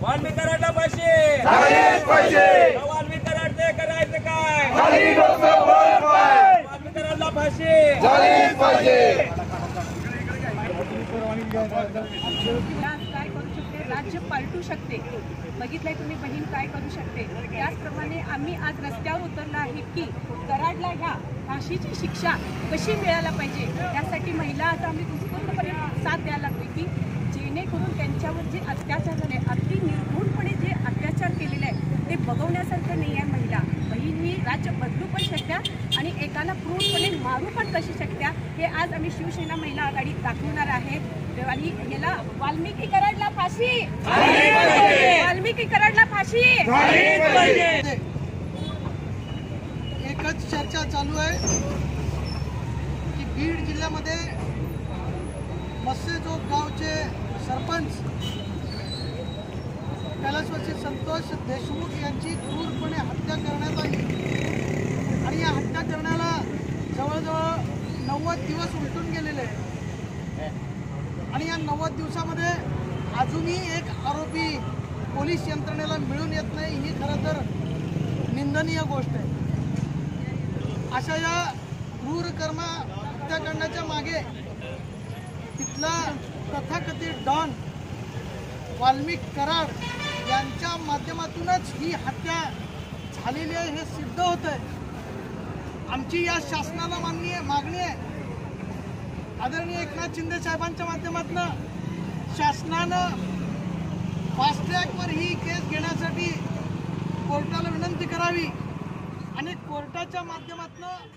वाल्मी कराडला फाशी वाल्मी कराडचे करायचं काय वाल्मी कराडला फाशी काय करू शकते राज्य पालटू शकते बघितलंय तुम्ही बहीण काय करू शकते त्याचप्रमाणे आम्ही आज रस्त्यावर उतरलो आहे की कराडला ह्या फाशीची शिक्षा कशी मिळायला पाहिजे त्यासाठी महिला आता आम्ही उत्स्फूर्तपणे साथ द्यायला लागतो की जेणेकरून त्यांच्यावर जे अत्याचार झाले अगदी निर्घृणपणे जे अत्याचार केलेले आहे ते बघवण्यासारखं नाही आहे महिला बहीण ही राज्य बदलू पण शकत्या आणि एकाला क्रूरपणे मारू पण कशी शकत्या हे आज आम्ही शिवसेना महिला आघाडी दाखवणार आहे आणि याला वाल्मिकी कराडला फाशी वाल्मिकी कराडला फाशी एकच चर्चा चालू आहे की बीड जिल्ह्यामध्ये मस्सेजोग गावचे सरपंच कैलासवासी संतोष देशमुख यांची क्रूरपणे हत्या करण्यात आली आणि या हत्या करण्याला जवळजवळ 90 दिवस उलटून गेलेले आहेत आणि या 90 दिवसामध्ये अजूनही एक आरोपी पोलीस यंत्रणेला मिळून येत नाही ही खरं तर निंदनीय गोष्ट आहे। अशा या क्रूर हत्याकांडाच्या मागे तिथला तथाकथित डॉन वाल्मिक कराड यांच्या माध्यमातूनच ही हत्या झालेली आहे हे सिद्ध होत आहे। आमची या शासनाला मागणी आहे आदरणीय एकनाथ शिंदे साहेबांच्या माध्यमातून शासनानं फास्ट ट्रॅकवर ही केस घेण्यासाठी कोर्टाला विनंती करावी आणि कोर्टाच्या माध्यमातून